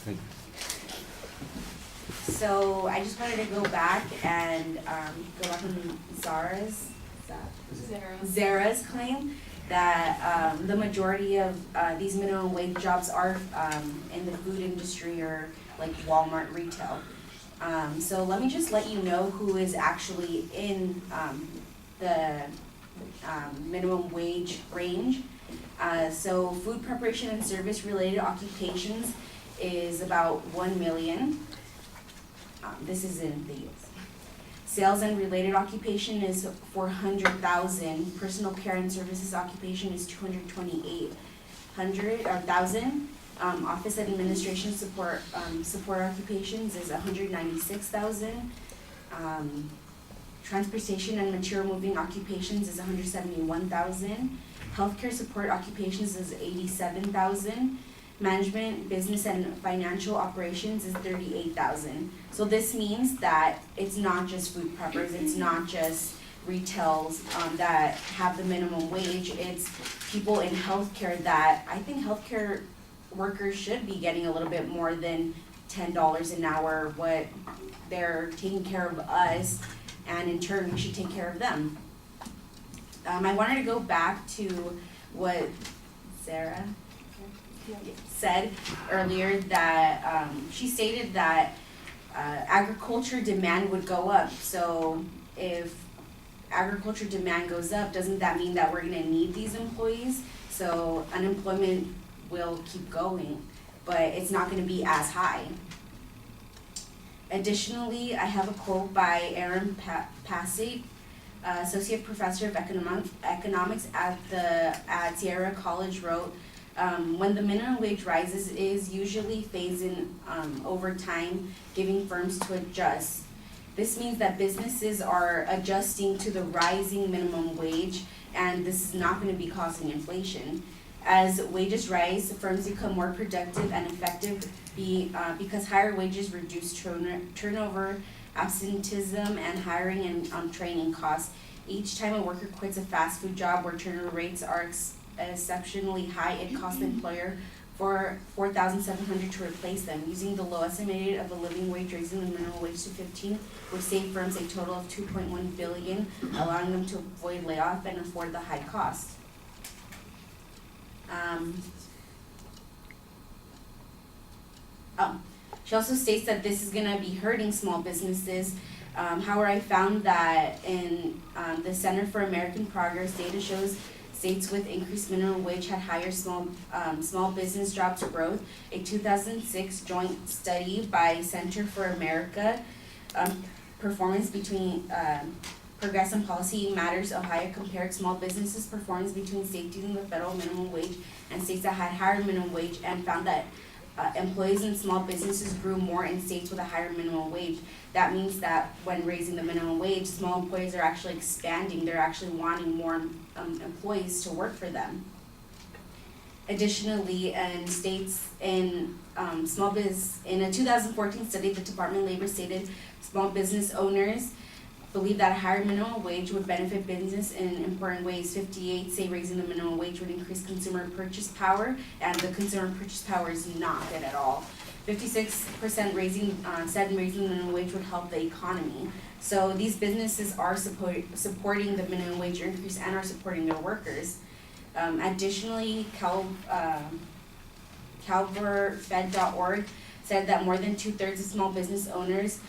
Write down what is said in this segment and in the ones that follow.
Thank So I just wanted to go back and go back on Zara's claim that the majority of these minimum wage jobs are in the food industry or like Walmart retail. So let me just let you know who is actually in the minimum wage range. So food preparation and service related occupations is about 1 million. This is in the US. Sales and related occupation is 400,000. Personal care and services occupation is 228,000. Office administration support occupations is 196,000. Transportation and material moving occupations is 171,000. Healthcare support occupations is 87,000. Management, business, and financial operations is 38,000. So this means that it's not just food preppers, it's not just retails that have the minimum wage, it's people in healthcare that I think healthcare workers should be getting a little bit more than $10 an hour, what they're taking care of us, and in turn we should take care of them. I wanted to go back to what Sarah said earlier, that she stated that agriculture demand would go up. So if agriculture demand goes up, doesn't that mean that we're gonna need these employees? So unemployment will keep going, but it's not gonna be as high. Additionally, I have a quote by Aaron Passig, Associate Professor of Economics at Sierra College, wrote, when the minimum wage rises, it is usually phased in over time, giving firms to adjust. This means that businesses are adjusting to the rising minimum wage, and this is not going to be causing inflation. As wages rise, firms become more productive and effective because higher wages reduce turnover, absenteeism, and hiring and training costs. Each time a worker quits a fast food job where turnover rates are exceptionally high, it costs the employer for $4,700 to replace them. Using the low estimated of the living wage, raising the minimum wage to 15 would save firms a total of $2.1 billion, allowing them to avoid layoff and afford the high cost. She also states that this is going to be hurting small businesses. However, I found that in the Center for American Progress, data shows states with increased minimum wage had higher small business jobs growth. A 2006 joint study by Center for America Performance between Progress and Policy Matters Ohio compared small businesses' performance between states using the federal minimum wage and states that had higher minimum wage, and found that employees in small businesses grew more in states with a higher minimum wage. That means that when raising the minimum wage, small employers are actually expanding. They're actually wanting more employees to work for them. Additionally, in states in in a 2014 study, the Department of Labor stated small business owners believe that a higher minimum wage would benefit business in important ways. 58 say raising the minimum wage would increase consumer purchase power, and the consumer purchase power is not good at all. 56% said raising the minimum wage would help the economy. So these businesses are supporting the minimum wage increase and are supporting their workers. Additionally, CalverFed.org said that more than 2/3 of small business owners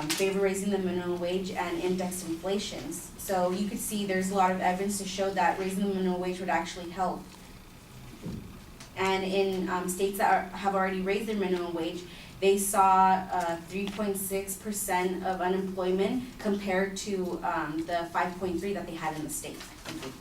favor raising the minimum wage and indexed inflations. So you could see there's a lot of evidence to show that raising the minimum wage would actually help. And in states that have already raised their minimum wage, they saw 3.6% of unemployment compared to the 5.3% that they had in the state. Thank you.